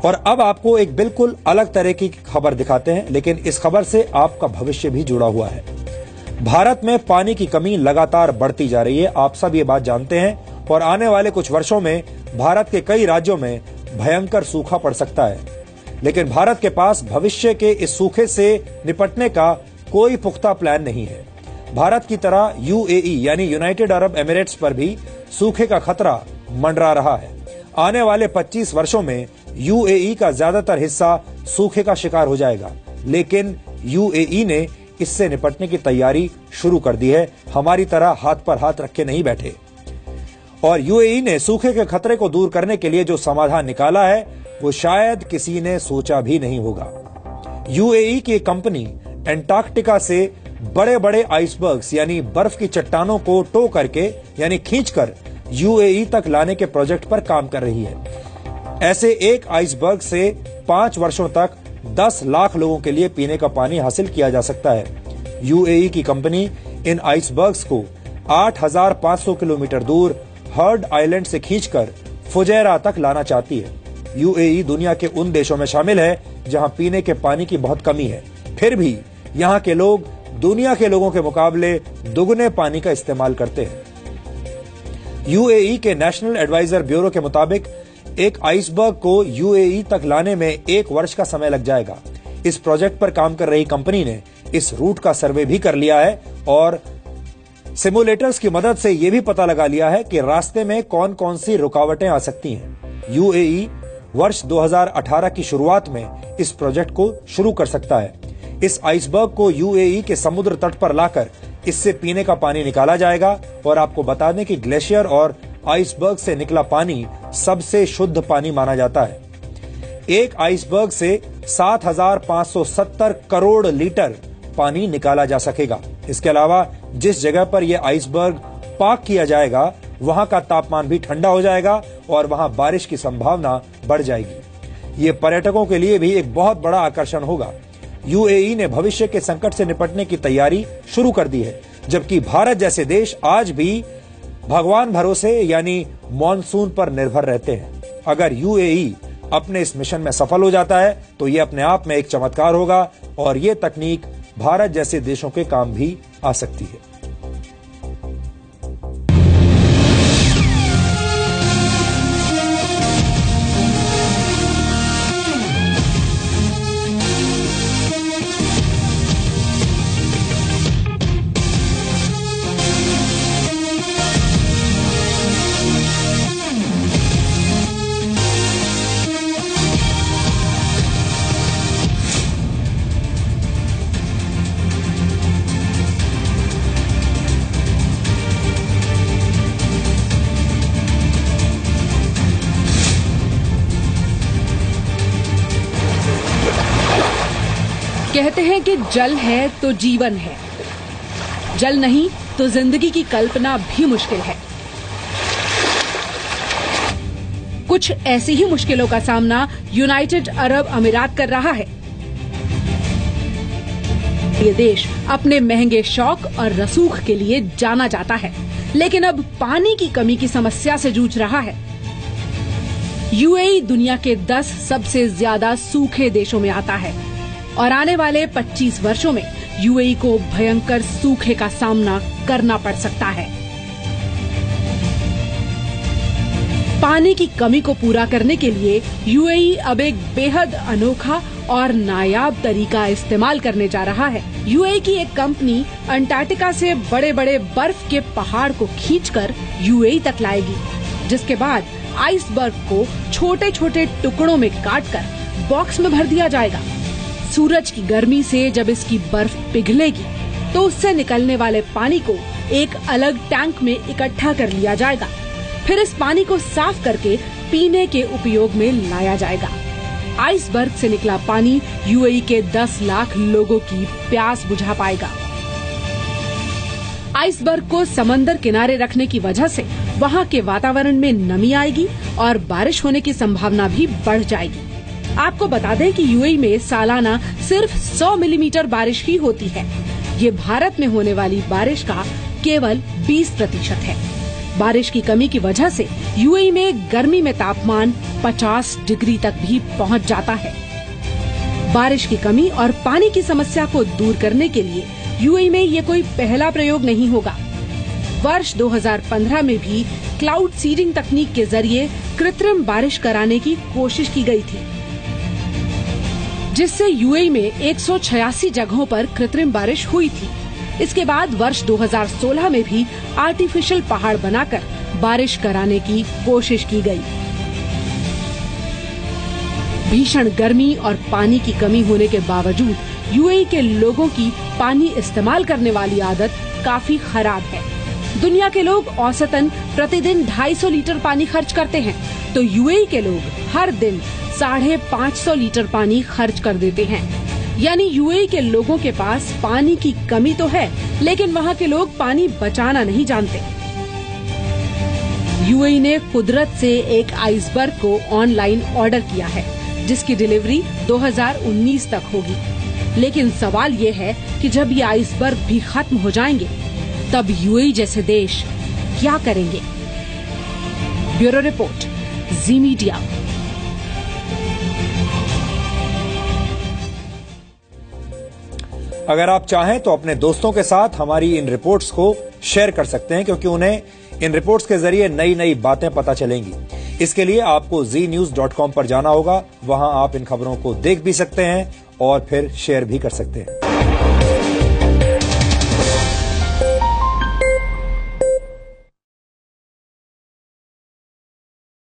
और अब आपको एक बिल्कुल अलग तरह की खबर दिखाते हैं, लेकिन इस खबर से आपका भविष्य भी जुड़ा हुआ है। भारत में पानी की कमी लगातार बढ़ती जा रही है, आप सब ये बात जानते हैं, और आने वाले कुछ वर्षों में भारत के कई राज्यों में भयंकर सूखा पड़ सकता है। लेकिन भारत के पास भविष्य के इस सूखे से निपटने का कोई पुख्ता प्लान नहीं है। भारत की तरह यूएई यानी यूनाइटेड अरब एमिरेट्स पर भी सूखे का खतरा मंडरा रहा है। आने वाले 25 वर्षों में यूएई का ज्यादातर हिस्सा सूखे का शिकार हो जाएगा, लेकिन यूएई ने इससे निपटने की तैयारी शुरू कर दी है। हमारी तरह हाथ पर हाथ रखे नहीं बैठे। और यूएई ने सूखे के खतरे को दूर करने के लिए जो समाधान निकाला है वो शायद किसी ने सोचा भी नहीं होगा। यूएई की कंपनी एंटार्क्टिका से बड़े बड़े आइसबर्ग्स यानी बर्फ की चट्टानों को टो करके यानी खींचकर यूएई तक लाने के प्रोजेक्ट पर काम कर रही है। ऐसे एक आइसबर्ग से 5 वर्षों तक 10 लाख लोगों के लिए पीने का पानी हासिल किया जा सकता है। यूएई की कंपनी इन आइसबर्ग्स को 8,500 किलोमीटर दूर हर्ड आइलैंड से खींचकर फुजैरा तक लाना चाहती है। यूएई दुनिया के उन देशों में शामिल है जहां पीने के पानी की बहुत कमी है, फिर भी यहां के लोग दुनिया के लोगों के मुकाबले दुगने पानी का इस्तेमाल करते हैं। यूएई के नेशनल एडवाइजर ब्यूरो के मुताबिक एक आइसबर्ग को यूएई तक लाने में 1 वर्ष का समय लग जाएगा। इस प्रोजेक्ट पर काम कर रही कंपनी ने इस रूट का सर्वे भी कर लिया है और सिमुलेटर्स की मदद से यह भी पता लगा लिया है कि रास्ते में कौन कौन सी रुकावटें आ सकती हैं। यूएई वर्ष 2018 की शुरुआत में इस प्रोजेक्ट को शुरू कर सकता है। इस आइसबर्ग को यूएई के समुद्र तट पर लाकर इससे पीने का पानी निकाला जाएगा। और आपको बता दें कि ग्लेशियर और आइसबर्ग से निकला पानी सबसे शुद्ध पानी माना जाता है। एक आइसबर्ग से 7,570 करोड़ लीटर पानी निकाला जा सकेगा। इसके अलावा जिस जगह पर यह आइसबर्ग पार्क किया जाएगा वहां का तापमान भी ठंडा हो जाएगा और वहां बारिश की संभावना बढ़ जाएगी। ये पर्यटकों के लिए भी एक बहुत बड़ा आकर्षण होगा। यूएई ने भविष्य के संकट से निपटने की तैयारी शुरू कर दी है, जबकि भारत जैसे देश आज भी भगवान भरोसे यानी मॉनसून पर निर्भर रहते हैं। अगर यूएई अपने इस मिशन में सफल हो जाता है तो ये अपने आप में एक चमत्कार होगा और ये तकनीक भारत जैसे देशों के काम भी आ सकती है। कहते हैं कि जल है तो जीवन है, जल नहीं तो जिंदगी की कल्पना भी मुश्किल है। कुछ ऐसी ही मुश्किलों का सामना यूनाइटेड अरब अमीरात कर रहा है। ये देश अपने महंगे शौक और रसूख के लिए जाना जाता है, लेकिन अब पानी की कमी की समस्या से जूझ रहा है। यूएई दुनिया के 10 सबसे ज्यादा सूखे देशों में आता है और आने वाले 25 वर्षों में यूएई को भयंकर सूखे का सामना करना पड़ सकता है। पानी की कमी को पूरा करने के लिए यूएई अब एक बेहद अनोखा और नायाब तरीका इस्तेमाल करने जा रहा है। यूएई की एक कंपनी अंटार्कटिका से बड़े बड़े बर्फ के पहाड़ को खींचकर यूएई तक लाएगी, जिसके बाद आइसबर्ग को छोटे छोटे टुकड़ों में काटकर बॉक्स में भर दिया जाएगा। सूरज की गर्मी से जब इसकी बर्फ पिघलेगी तो उससे निकलने वाले पानी को एक अलग टैंक में इकट्ठा कर लिया जाएगा। फिर इस पानी को साफ करके पीने के उपयोग में लाया जाएगा। आइसबर्ग से निकला पानी यूएई के 10 लाख लोगों की प्यास बुझा पाएगा। आइसबर्ग को समंदर किनारे रखने की वजह से वहाँ के वातावरण में नमी आएगी और बारिश होने की संभावना भी बढ़ जाएगी। आपको बता दें कि यूएई में सालाना सिर्फ 100 मिलीमीटर बारिश ही होती है। ये भारत में होने वाली बारिश का केवल 20% है। बारिश की कमी की वजह से यूएई में गर्मी में तापमान 50 डिग्री तक भी पहुंच जाता है। बारिश की कमी और पानी की समस्या को दूर करने के लिए यूएई में ये कोई पहला प्रयोग नहीं होगा। वर्ष 2015 में भी क्लाउड सीडिंग तकनीक के जरिए कृत्रिम बारिश कराने की कोशिश की गई थी, जिससे यूएई में 186 जगहों पर कृत्रिम बारिश हुई थी। इसके बाद वर्ष 2016 में भी आर्टिफिशियल पहाड़ बनाकर बारिश कराने की कोशिश की गई। भीषण गर्मी और पानी की कमी होने के बावजूद यूएई के लोगों की पानी इस्तेमाल करने वाली आदत काफी खराब है। दुनिया के लोग औसतन प्रतिदिन 250 लीटर पानी खर्च करते हैं, तो यूएई के लोग हर दिन 550 लीटर पानी खर्च कर देते हैं। यानी यूएई के लोगों के पास पानी की कमी तो है, लेकिन वहाँ के लोग पानी बचाना नहीं जानते। यूएई ने कुदरत से एक आइसबर्ग को ऑनलाइन ऑर्डर किया है, जिसकी डिलीवरी 2019 तक होगी। लेकिन सवाल ये है कि जब ये आइसबर्ग भी खत्म हो जाएंगे, तब यूएई जैसे देश क्या करेंगे? ब्यूरो रिपोर्ट, जी मीडिया। अगर आप चाहें तो अपने दोस्तों के साथ हमारी इन रिपोर्ट्स को शेयर कर सकते हैं, क्योंकि उन्हें इन रिपोर्ट्स के जरिए नई नई बातें पता चलेंगी। इसके लिए आपको znews.com पर जाना होगा। वहां आप इन खबरों को देख भी सकते हैं और फिर शेयर भी कर सकते हैं।